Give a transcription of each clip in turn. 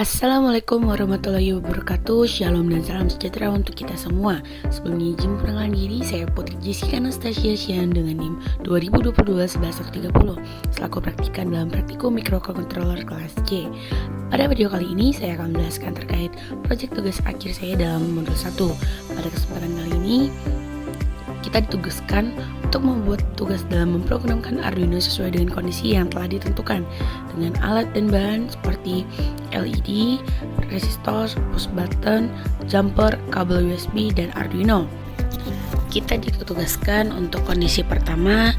Assalamualaikum warahmatullahi wabarakatuh. Shalom dan salam sejahtera untuk kita semua. Sebelumnya izin perkenalan diri, saya Putri Jessica Anastasia Syan dengan NIM 2022-11130 selaku praktikan dalam praktikum microcontroller kelas C. Pada video kali ini saya akan menjelaskan terkait proyek tugas akhir saya dalam modul 1. Pada kesempatan kali ini kita ditugaskan untuk membuat tugas dalam memprogramkan Arduino sesuai dengan kondisi yang telah ditentukan dengan alat dan bahan seperti LED, resistor, push button, jumper, kabel USB, dan Arduino. Kita ditugaskan untuk kondisi pertama,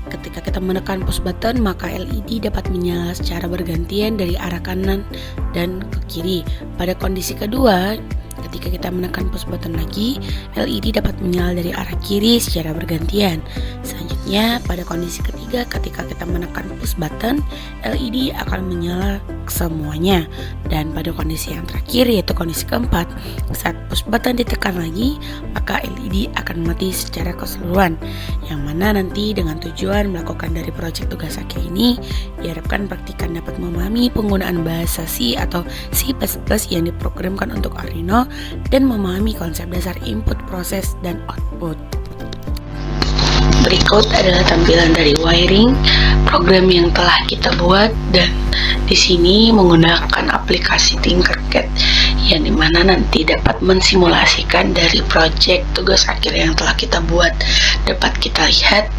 ketika kita menekan push button maka LED dapat menyala secara bergantian dari arah kanan dan ke kiri. Pada kondisi kedua, ketika kita menekan push button lagi, LED dapat menyala dari arah kiri secara bergantian. Selanjutnya, pada kondisi ketiga, ketika kita menekan push button, LED akan menyala semuanya. Dan pada kondisi yang terakhir, yaitu kondisi keempat, saat push button ditekan lagi, maka LED akan mati secara keseluruhan. Yang mana nanti dengan tujuan melakukan dari proyek tugas akhir ini, diharapkan praktikan dapat memahami penggunaan bahasa C atau C++ yang diprogramkan untuk Arduino dan memahami konsep dasar input, proses, dan output. Berikut adalah tampilan dari wiring program yang telah kita buat, dan di sini menggunakan aplikasi Tinkercad yang dimana nanti dapat mensimulasikan dari proyek tugas akhir yang telah kita buat. Dapat kita lihat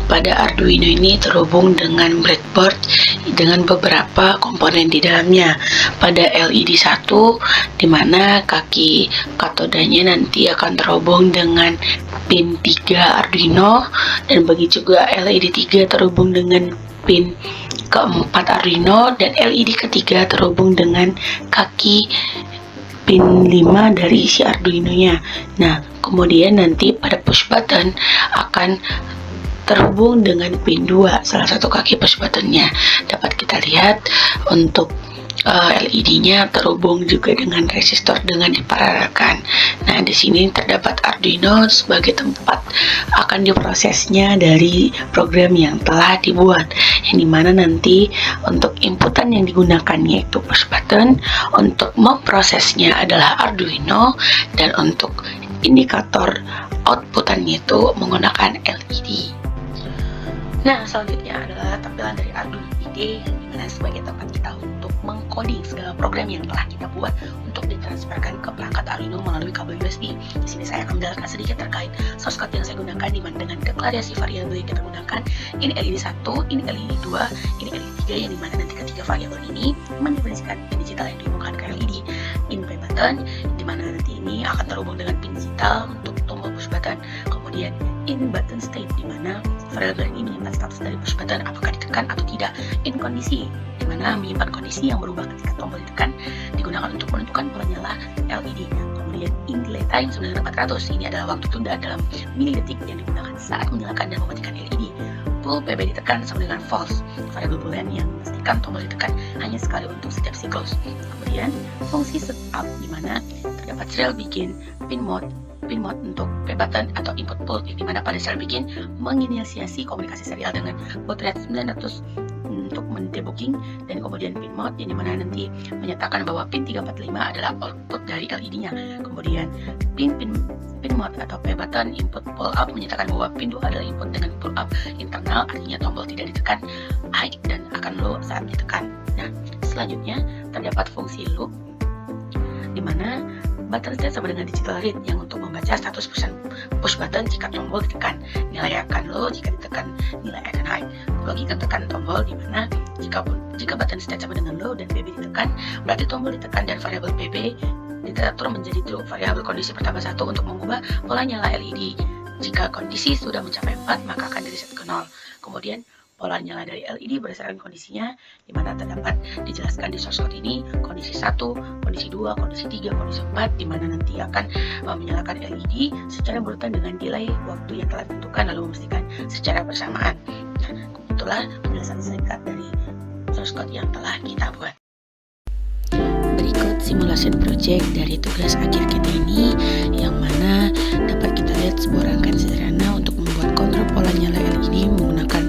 pada Arduino ini terhubung dengan breadboard dengan beberapa komponen di dalamnya. Pada LED 1 dimana kaki katodanya nanti akan terhubung dengan pin 3 Arduino, dan begitu juga LED 3 terhubung dengan pin keempat Arduino, dan LED ketiga terhubung dengan kaki pin 5 dari isi Arduino-nya. Nah, kemudian nanti pada push button akan terhubung dengan pin 2, salah satu kaki push buttonnya. Dapat kita lihat untuk LED-nya terhubung juga dengan resistor dengan diparalelkan. Nah, di sini terdapat Arduino sebagai tempat akan diprosesnya dari program yang telah dibuat, yang dimana nanti untuk inputan yang digunakan yaitu push button, untuk memprosesnya adalah Arduino, dan untuk indikator outputannya itu menggunakan LED. Nah, selanjutnya adalah tampilan dari Arduino IDE yang dimana sebagai tempat kita untuk mengcoding segala program yang telah kita buat untuk ditransferkan ke perangkat Arduino melalui kabel USB. Di sini saya akan menjelaskan sedikit terkait source code yang saya gunakan, dimana dengan deklarasi variabel yang kita gunakan, ini LED 1, ini LED 2, ini LED 3, yang dimana nanti ketiga variabel ini mendefinisikan pin digital yang dihubungkan ke LED. In play button, dimana nanti ini akan terhubung dengan pin digital untuk tombol push button. Kemudian in button state, dimana variabel ini menyimpan status dari push button apakah ditekan atau tidak. In kondisi, dimana menyimpan kondisi yang berubah ketika tombol ditekan, digunakan untuk menentukan pola nyala LED. Kemudian in delay time 9400, ini adalah waktu tunda dalam milidetik yang digunakan saat menyalakan dan mematikan LED. Pull PB ditekan sama dengan false, variabel boolean yang memastikan tombol ditekan hanya sekali untuk setiap siklus. Kemudian fungsi setup, dimana terdapat serial begin, pin mode untuk P button atau input pull, di mana pada serial begin menginisiasi komunikasi serial dengan baud rate 900 untuk mendebugging, dan kemudian pin mode yang dimana nanti menyatakan bahwa pin 345 adalah output dari LED-nya. Kemudian pin mode atau P button input pull up menyatakan bahwa pin 2 adalah input dengan pull up internal, artinya tombol tidak ditekan high dan akan low saat ditekan. Nah, selanjutnya terdapat fungsi loop, dimana button state sama dengan digital read yang untuk membaca status push button jika tombol ditekan, nilai akan low, jika ditekan nilai akan high. Logika tekan tombol, dimana jika button state sama dengan low dan PB ditekan, berarti tombol ditekan dan variabel PB diatur menjadi true. Variabel kondisi pertama 1 untuk mengubah pola nyala LED. Jika kondisi sudah mencapai 4, maka akan di reset ke 0. Kemudian pola nyala dari LED berdasarkan kondisinya, dimana terdapat dijelaskan di source code ini kondisi 1, kondisi 2, kondisi 3, kondisi 4, dimana nanti akan menyalakan LED secara berurutan dengan delay waktu yang telah ditentukan lalu memastikan secara bersamaan. Nah, itulah penjelasan singkat dari source code yang telah kita buat. Berikut simulasi project dari tugas akhir kita ini, yang mana dapat kita lihat sebuah rangkaian sederhana untuk membuat kontrol pola nyala LED menggunakan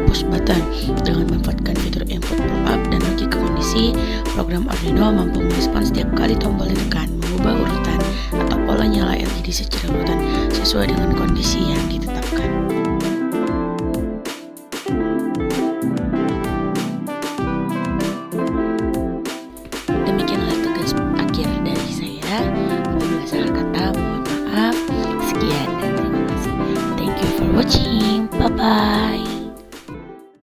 push button dengan memanfaatkan fitur input pull up dan logika kondisi konfigurasi, program Arduino mampu merespons setiap kali tombol ditekan, mengubah urutan atau pola nyala LED secara urutan sesuai dengan kondisi yang ditetapkan. Demikianlah tugas akhir dari saya. Apabila salah kata, mohon maaf. Sekian dan terima kasih. Thank you for watching. Bye-bye.